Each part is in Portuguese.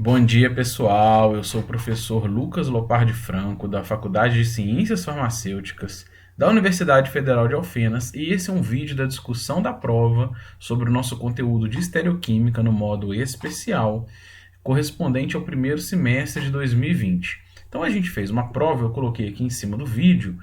Bom dia, pessoal. Eu sou o professor Lucas Lopardi Franco, da Faculdade de Ciências Farmacêuticas da Universidade Federal de Alfenas, e esse é um vídeo da discussão da prova sobre o nosso conteúdo de estereoquímica no modo especial, correspondente ao primeiro semestre de 2020. Então a gente fez uma prova, eu coloquei aqui em cima do vídeo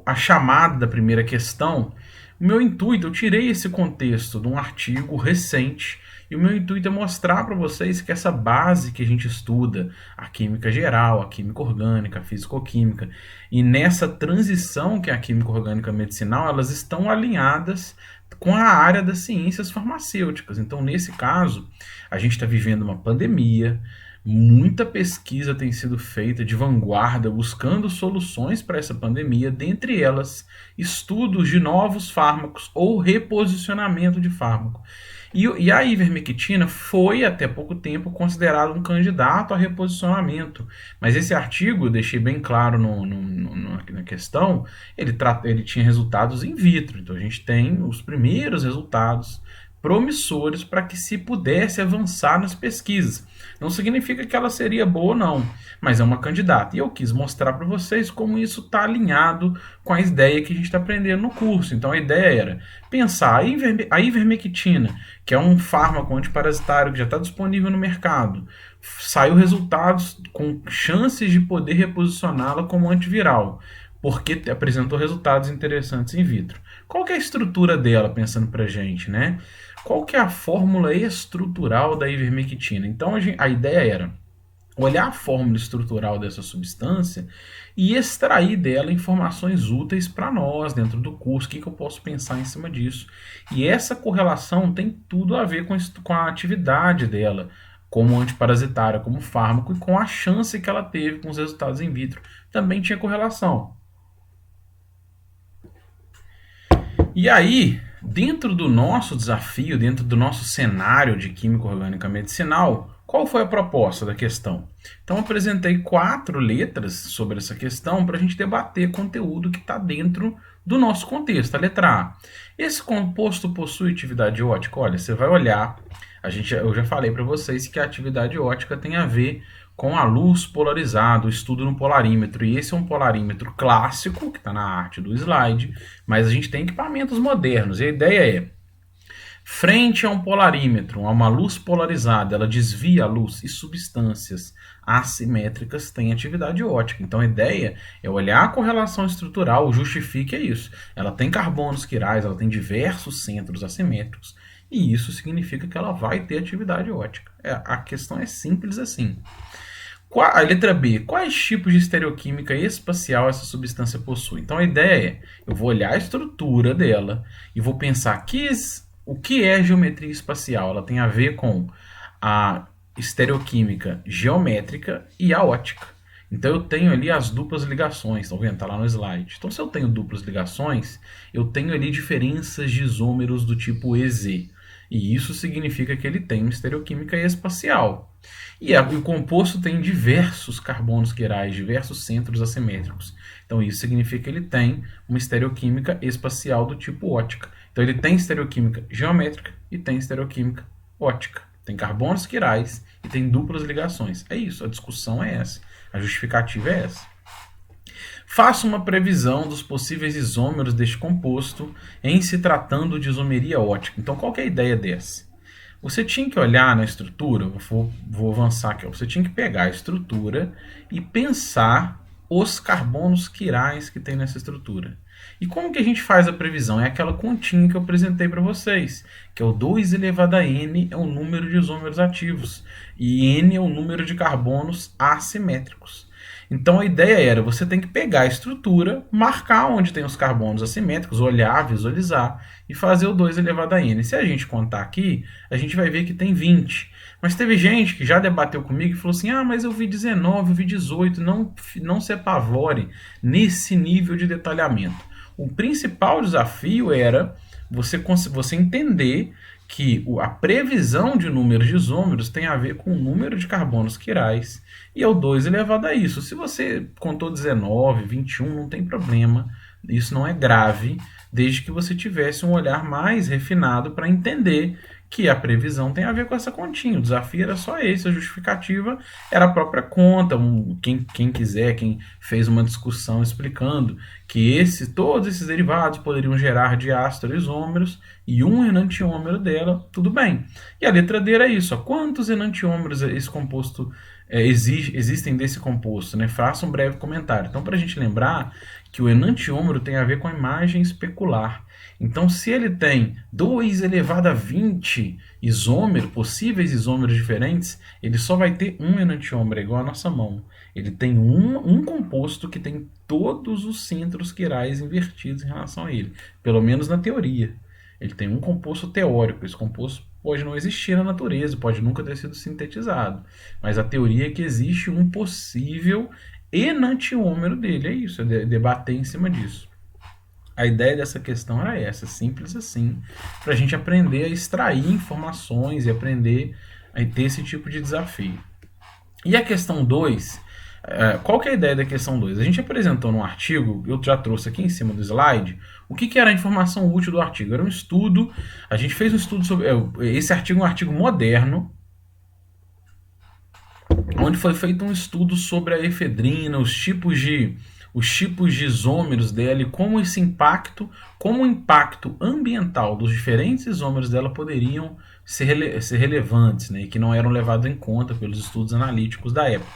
a chamada da primeira questão. O meu intuito, eu tirei esse contexto de um artigo recente, e o meu intuito é mostrar para vocês que essa base que a gente estuda, a química geral, a química orgânica, a físico-química, e nessa transição que é a química orgânica medicinal, elas estão alinhadas com a área das ciências farmacêuticas. Então, nesse caso, a gente está vivendo uma pandemia, muita pesquisa tem sido feita de vanguarda buscando soluções para essa pandemia, dentre elas estudos de novos fármacos ou reposicionamento de fármaco. E a ivermectina foi, até pouco tempo, considerado um candidato a reposicionamento. Mas esse artigo, eu deixei bem claro na questão, ele tinha resultados in vitro. Então a gente tem os primeiros resultados promissores para que se pudesse avançar nas pesquisas. Não significa que ela seria boa, não, mas é uma candidata. E eu quis mostrar para vocês como isso está alinhado com a ideia que a gente está aprendendo no curso. Então a ideia era pensar a ivermectina, que é um fármaco antiparasitário que já está disponível no mercado, saiu resultados com chances de poder reposicioná-la como antiviral, porque apresentou resultados interessantes in vitro. Qual que é a estrutura dela, pensando para a gente, né? Qual que é a fórmula estrutural da ivermectina? Então a ideia era olhar a fórmula estrutural dessa substância e extrair dela informações úteis para nós dentro do curso. O que eu posso pensar em cima disso? E essa correlação tem tudo a ver com a atividade dela como antiparasitária, como fármaco, e com a chance que ela teve com os resultados in vitro. Também tinha correlação. E aí, dentro do nosso desafio, dentro do nosso cenário de química orgânica medicinal, qual foi a proposta da questão? Então, eu apresentei 4 letras sobre essa questão para a gente debater conteúdo que está dentro do nosso contexto. A letra A. Esse composto possui atividade ótica? Olha, você vai olhar, eu já falei para vocês que a atividade ótica tem a ver com a luz polarizada, o estudo no polarímetro. E esse é um polarímetro clássico, que está na arte do slide, mas a gente tem equipamentos modernos. E a ideia é, frente a um polarímetro, a uma luz polarizada, ela desvia a luz, e substâncias assimétricas têm atividade ótica. Então a ideia é olhar a correlação estrutural, o justifique é isso. Ela tem carbonos quirais, ela tem diversos centros assimétricos, e isso significa que ela vai ter atividade ótica. A questão é simples assim. A letra B. Quais tipos de estereoquímica espacial essa substância possui? Então a ideia é, eu vou olhar a estrutura dela e vou pensar o que é geometria espacial. Ela tem a ver com a estereoquímica geométrica e a ótica. Então eu tenho ali as duplas ligações, estão vendo? Está lá no slide. Então se eu tenho duplas ligações, eu tenho ali diferenças de isômeros do tipo EZ. E isso significa que ele tem uma estereoquímica espacial. E o composto tem diversos carbonos quirais, diversos centros assimétricos. Então isso significa que ele tem uma estereoquímica espacial do tipo ótica. Então ele tem estereoquímica geométrica e tem estereoquímica ótica. Tem carbonos quirais e tem duplas ligações. É isso, a discussão é essa. A justificativa é essa. Faça uma previsão dos possíveis isômeros deste composto em se tratando de isomeria ótica. Então, qual que é a ideia dessa? Você tinha que olhar na estrutura, vou avançar aqui, você tinha que pegar a estrutura e pensar os carbonos quirais que tem nessa estrutura. E como que a gente faz a previsão? É aquela continha que eu apresentei para vocês, que é o 2 elevado a n é o número de isômeros ativos, e n é o número de carbonos assimétricos. Então a ideia era, você tem que pegar a estrutura, marcar onde tem os carbonos assimétricos, olhar, visualizar e fazer o 2 elevado a n. Se a gente contar aqui, a gente vai ver que tem 20. Mas teve gente que já debateu comigo e falou assim, mas eu vi 19, eu vi 18, não se apavore nesse nível de detalhamento. O principal desafio era você entender que a previsão de números de isômeros tem a ver com o número de carbonos quirais e é o 2 elevado a isso. Se você contou 19, 21, não tem problema, isso não é grave, desde que você tivesse um olhar mais refinado para entender que a previsão tem a ver com essa continha. O desafio era só esse, a justificativa era a própria conta. Quem quiser, quem fez uma discussão explicando que todos esses derivados poderiam gerar diástro isômeros e um enantiômero dela, tudo bem. E a letra D era isso, ó, quantos enantiômeros esse composto existem desse composto, né? Faça um breve comentário. Então, para a gente lembrar que o enantiômero tem a ver com a imagem especular. Então, se ele tem 2 elevado a 20 possíveis isômeros diferentes, ele só vai ter um enantiômero, igual a nossa mão. Ele tem um composto que tem todos os centros quirais invertidos em relação a ele, pelo menos na teoria. Ele tem um composto teórico, esse composto pode não existir na natureza, pode nunca ter sido sintetizado, mas a teoria é que existe um possível enantiômero dele, é isso, é debater em cima disso. A ideia dessa questão era essa, simples assim, para a gente aprender a extrair informações e aprender a ter esse tipo de desafio. E a questão 2, qual que é a ideia da questão 2? A gente apresentou num artigo, eu já trouxe aqui em cima do slide, o que era a informação útil do artigo? Era um estudo, a gente fez um estudo sobre, esse artigo é um artigo moderno, onde foi feito um estudo sobre a efedrina, os tipos de isômeros dela e como o impacto ambiental dos diferentes isômeros dela poderiam ser relevantes, né, e que não eram levados em conta pelos estudos analíticos da época,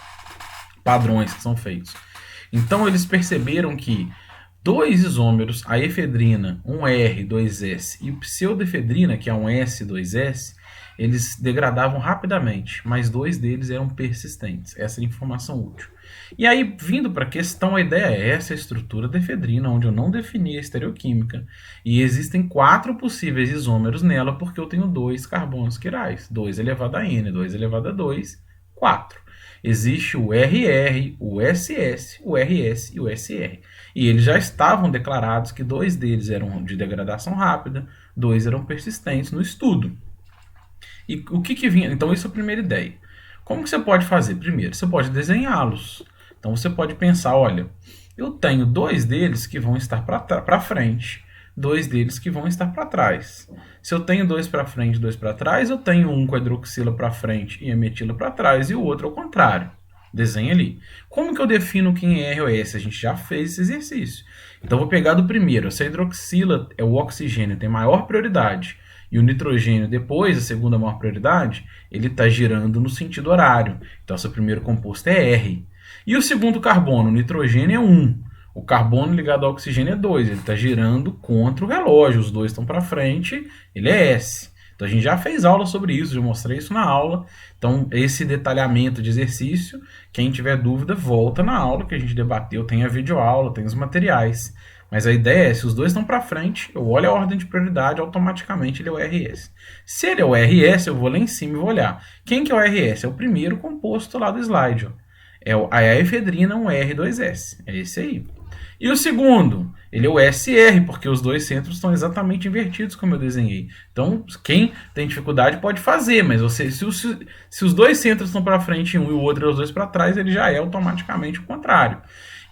padrões que são feitos. Então eles perceberam que 2 isômeros, a efedrina, um R, 2S, e o pseudoefedrina, que é um S, 2S, eles degradavam rapidamente, mas 2 deles eram persistentes. Essa é a informação útil. E aí, vindo para a questão, a ideia é essa estrutura da efedrina, onde eu não defini a estereoquímica, e existem 4 possíveis isômeros nela, porque eu tenho 2 carbonos quirais, 2 elevado a N, 2 elevado a 2, 4. Existe o RR, o SS, o RS e o SR. E eles já estavam declarados que 2 deles eram de degradação rápida, 2 eram persistentes no estudo. E o que vinha? Então, isso é a primeira ideia. Como que você pode fazer? Primeiro, você pode desenhá-los. Então, você pode pensar, olha, eu tenho 2 deles que vão estar para frente, 2 deles que vão estar para trás. Se eu tenho 2 para frente e 2 para trás, eu tenho um com a hidroxila para frente e a metila para trás, e o outro ao contrário. Desenha ali. Como que eu defino quem é R ou S? A gente já fez esse exercício. Então, vou pegar do primeiro. Se a hidroxila, o oxigênio, tem maior prioridade, e o nitrogênio depois, a segunda maior prioridade, ele está girando no sentido horário. Então, seu primeiro composto é R. E o segundo carbono, o nitrogênio é 1. O carbono ligado ao oxigênio é 2. Ele está girando contra o relógio. Os 2 estão para frente, ele é S. Então, a gente já fez aula sobre isso, já mostrei isso na aula. Então, esse detalhamento de exercício, quem tiver dúvida, volta na aula que a gente debateu. Tem a videoaula, tem os materiais. Mas a ideia é, se os 2 estão para frente, eu olho a ordem de prioridade, automaticamente ele é o RS. Se ele é o RS, eu vou lá em cima e vou olhar. Quem que é o RS? É o primeiro composto lá do slide. Ó. É a efedrina, um R2S. É esse aí. E o segundo, ele é o SR, porque os 2 centros estão exatamente invertidos, como eu desenhei. Então, quem tem dificuldade pode fazer, mas se os 2 centros estão para frente um e o outro é os 2 para trás, ele já é automaticamente o contrário.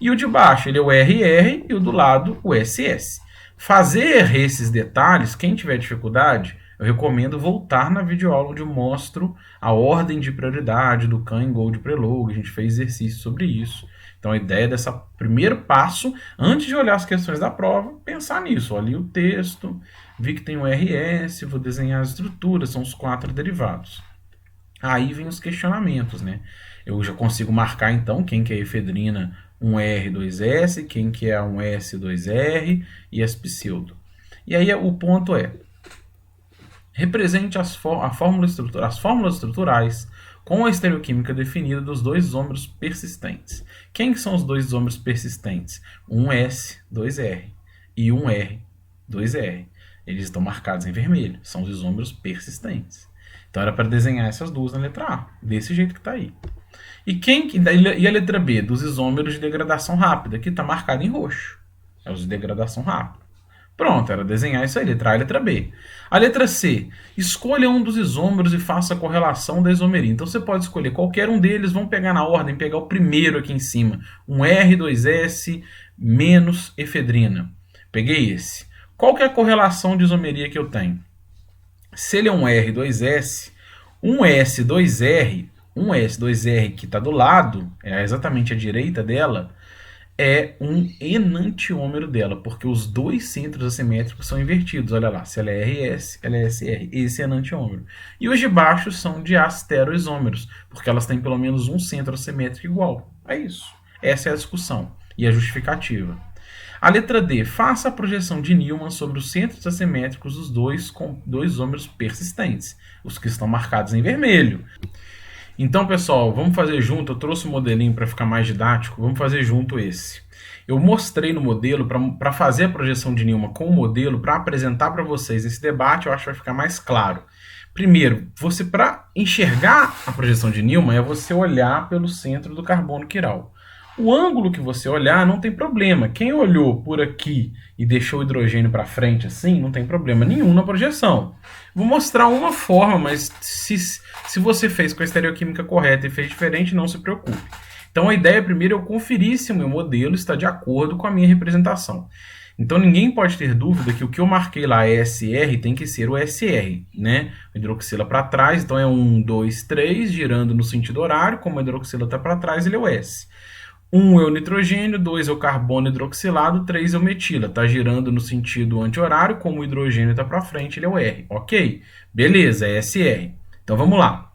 E o de baixo, ele é o RR e o do lado, o SS. Fazer esses detalhes, quem tiver dificuldade, eu recomendo voltar na videoaula onde eu mostro a ordem de prioridade do Kahn Gold Prelog. A gente fez exercício sobre isso. Então, a ideia desse primeiro passo, antes de olhar as questões da prova, pensar nisso. Olhei o texto, vi que tem o RS, vou desenhar as estruturas, são os 4 derivados. Aí vem os questionamentos, né? Eu já consigo marcar, então, quem que é a efedrina, um R, 2S, quem que é um S, 2R e as pseudo. E aí o ponto é, represente as fórmulas estruturais com a estereoquímica definida dos 2 isômeros persistentes. Quem que são os 2 isômeros persistentes? Um S, 2R e um R, 2R. Eles estão marcados em vermelho, são os isômeros persistentes. Então era para desenhar essas duas na letra A, desse jeito que está aí. E a letra B? Dos isômeros de degradação rápida, que está marcado em roxo. É os de degradação rápida. Pronto, era desenhar isso aí, letra A e letra B. A letra C, escolha um dos isômeros e faça a correlação da isomeria. Então você pode escolher qualquer um deles, vamos pegar na ordem, pegar o primeiro aqui em cima. Um R2S menos efedrina. Peguei esse. Qual que é a correlação de isomeria que eu tenho? Se ele é um R, 2S, um S, 2R, um S, 2R que está do lado, é exatamente à direita dela, é um enantiômero dela, porque os dois centros assimétricos são invertidos. Olha lá, se ela é RS, ela é SR. Esse é enantiômero. E os de baixo são de asteroisômeros, porque elas têm pelo menos um centro assimétrico igual. É isso. Essa é a discussão e a justificativa. A letra D. Faça a projeção de Newman sobre os centros assimétricos dos dois isômeros persistentes, os que estão marcados em vermelho. Então, pessoal, vamos fazer junto. Eu trouxe um modelinho para ficar mais didático. Vamos fazer junto esse. Eu mostrei no modelo para fazer a projeção de Newman com o modelo, para apresentar para vocês esse debate. Eu acho que vai ficar mais claro. Primeiro, você para enxergar a projeção de Newman é você olhar pelo centro do carbono quiral. O ângulo que você olhar não tem problema. Quem olhou por aqui e deixou o hidrogênio para frente assim, não tem problema nenhum na projeção. Vou mostrar uma forma, mas se você fez com a estereoquímica correta e fez diferente, não se preocupe. Então a ideia primeiro é eu conferir se o meu modelo está de acordo com a minha representação. Então ninguém pode ter dúvida que o que eu marquei lá é SR, tem que ser o SR, né? O hidroxila para trás, então é 1, 2, 3, girando no sentido horário, como o hidroxila está para trás, ele é o S. 1 é o nitrogênio, 2 é o carbono hidroxilado, 3 é o metila. Está girando no sentido anti-horário, como o hidrogênio está para frente, ele é o R. Ok? Beleza, é SR. Então vamos lá.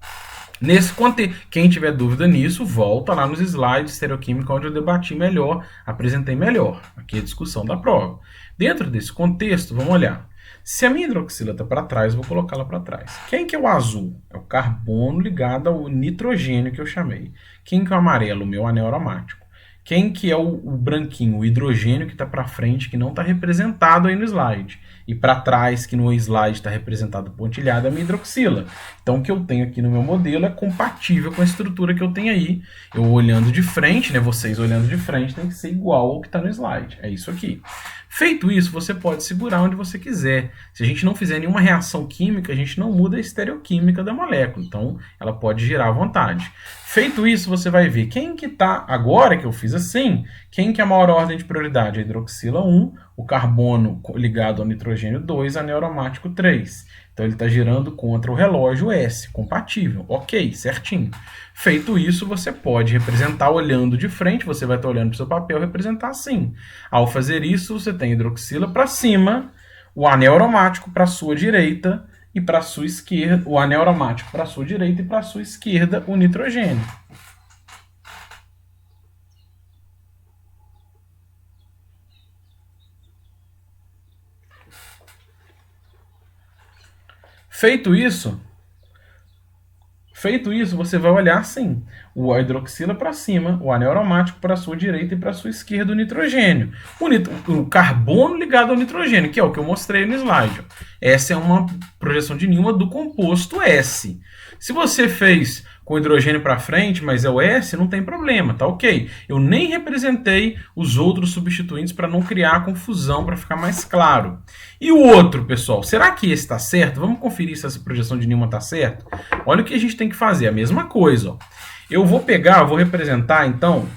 Nesse contexto, quem tiver dúvida nisso, volta lá nos slides de estereoquímica, onde eu debati melhor, apresentei melhor. Aqui é a discussão da prova. Dentro desse contexto, vamos olhar. Se a minha hidroxila está para trás, eu vou colocá-la para trás. Quem que é o azul? É o carbono ligado ao nitrogênio que eu chamei. Quem que é o amarelo? O meu anel aromático. Quem que é o branquinho? O hidrogênio que está para frente, que não está representado aí no slide. E para trás, que no slide está representado pontilhado, é a minha hidroxila. Então, o que eu tenho aqui no meu modelo é compatível com a estrutura que eu tenho aí. Eu olhando de frente, né? Vocês olhando de frente, tem que ser igual ao que está no slide. É isso aqui. Feito isso, você pode segurar onde você quiser. Se a gente não fizer nenhuma reação química, a gente não muda a estereoquímica da molécula. Então, ela pode girar à vontade. Feito isso, você vai ver quem que está, agora que eu fiz assim, quem que é a maior ordem de prioridade? A hidroxila 1, o carbono ligado ao nitrogênio 2, anel aromático 3. Então ele está girando contra o relógio S, compatível. Ok, certinho. Feito isso, você pode representar olhando de frente, você vai estar olhando para o seu papel, representar assim. Ao fazer isso, você tem a hidroxila para cima, o anel aromático para a sua direita, e para a sua esquerda, o anel aromático para a sua direita e para a sua esquerda, o nitrogênio. Feito isso, você vai olhar assim, a hidroxila para cima, o anel aromático para a sua direita e para a sua esquerda o nitrogênio. O carbono ligado ao nitrogênio, que é o que eu mostrei no slide. Essa é uma projeção de Newman do composto S. Se você fez com hidrogênio para frente, mas é o S, não tem problema, tá ok. Eu nem representei os outros substituintes para não criar confusão, para ficar mais claro. E o outro, pessoal, será que esse está certo? Vamos conferir se essa projeção de Newman está certa? Olha o que a gente tem que fazer, a mesma coisa. Ó. Eu vou representar, então,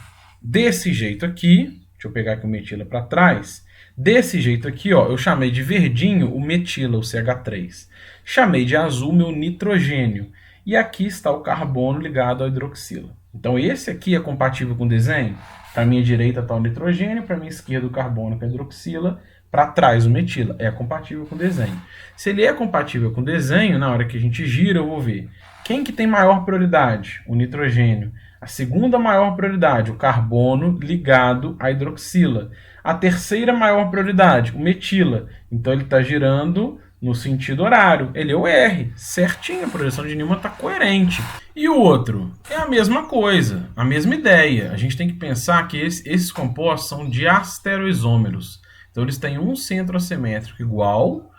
desse jeito aqui. Deixa eu pegar aqui o metila para trás. Desse jeito aqui, ó, eu chamei de verdinho o metila, o CH3. Chamei de azul meu nitrogênio. E aqui está o carbono ligado ao hidroxila. Então esse aqui é compatível com o desenho. Para a minha direita está o nitrogênio, para a minha esquerda o carbono com a hidroxila, para trás o metila. É compatível com o desenho. Se ele é compatível com o desenho, na hora que a gente gira, eu vou ver quem que tem maior prioridade? O nitrogênio. A segunda maior prioridade, o carbono ligado à hidroxila. A terceira maior prioridade, o metila. Então ele está girando no sentido horário. Ele é o R, certinho, a projeção de Newman está coerente. E o outro? É a mesma coisa, a mesma ideia. A gente tem que pensar que esses compostos são de asteroisômeros. Então eles têm um centro assimétrico igual,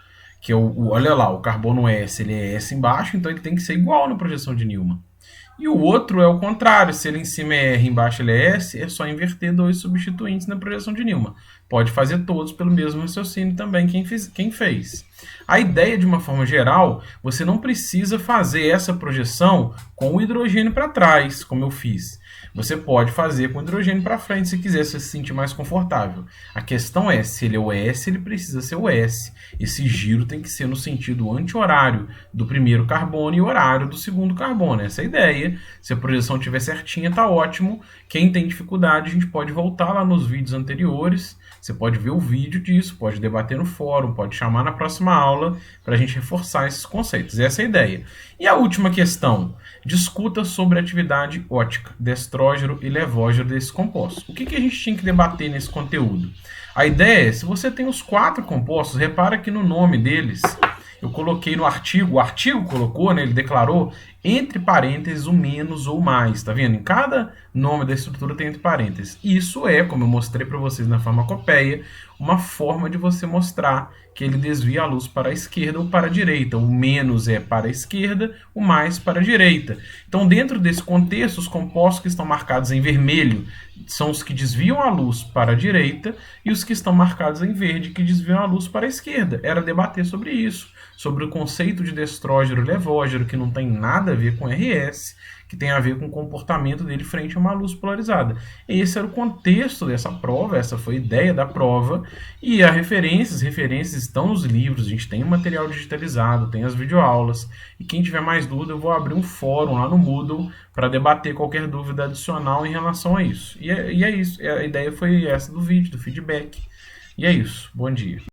que é olha lá, o carbono S, ele é S embaixo, então ele tem que ser igual na projeção de Newman. E o outro é o contrário, se ele em cima é R, embaixo ele é S, é só inverter dois substituintes na projeção de Newman. Pode fazer todos pelo mesmo raciocínio também quem fez. A ideia, de uma forma geral, você não precisa fazer essa projeção com o hidrogênio para trás, como eu fiz. Você pode fazer com o hidrogênio para frente se quiser, se sentir mais confortável. A questão é, se ele é o S, ele precisa ser o S. Esse giro tem que ser no sentido anti-horário do primeiro carbono e horário do segundo carbono. Essa é a ideia. Se a projeção estiver certinha, tá ótimo. Quem tem dificuldade, a gente pode voltar lá nos vídeos anteriores. Você pode ver o vídeo disso, pode debater no fórum, pode chamar na próxima aula para a gente reforçar esses conceitos. Essa é a ideia. E a última questão. Discuta sobre a atividade ótica de estrógeno e levógeno desses compostos. O que a gente tinha que debater nesse conteúdo? A ideia é, se você tem os 4 compostos, repara que no nome deles, eu coloquei no artigo, o artigo colocou, né, ele declarou, entre parênteses, o menos ou o mais, tá vendo? Em cada nome da estrutura tem entre parênteses. Isso é, como eu mostrei para vocês na farmacopeia, uma forma de você mostrar que ele desvia a luz para a esquerda ou para a direita. O menos é para a esquerda, o mais para a direita. Então, dentro desse contexto, os compostos que estão marcados em vermelho são os que desviam a luz para a direita e os que estão marcados em verde que desviam a luz para a esquerda. Era debater sobre isso, sobre o conceito de destrógeno e levógeno, que não tem nada a ver com RS, que tem a ver com o comportamento dele frente a uma luz polarizada. Esse era o contexto dessa prova, essa foi a ideia da prova, e as referências estão nos livros, a gente tem o material digitalizado, tem as videoaulas, e quem tiver mais dúvida, eu vou abrir um fórum lá no Moodle para debater qualquer dúvida adicional em relação a isso. E é isso, a ideia foi essa do vídeo, do feedback. E é isso, bom dia.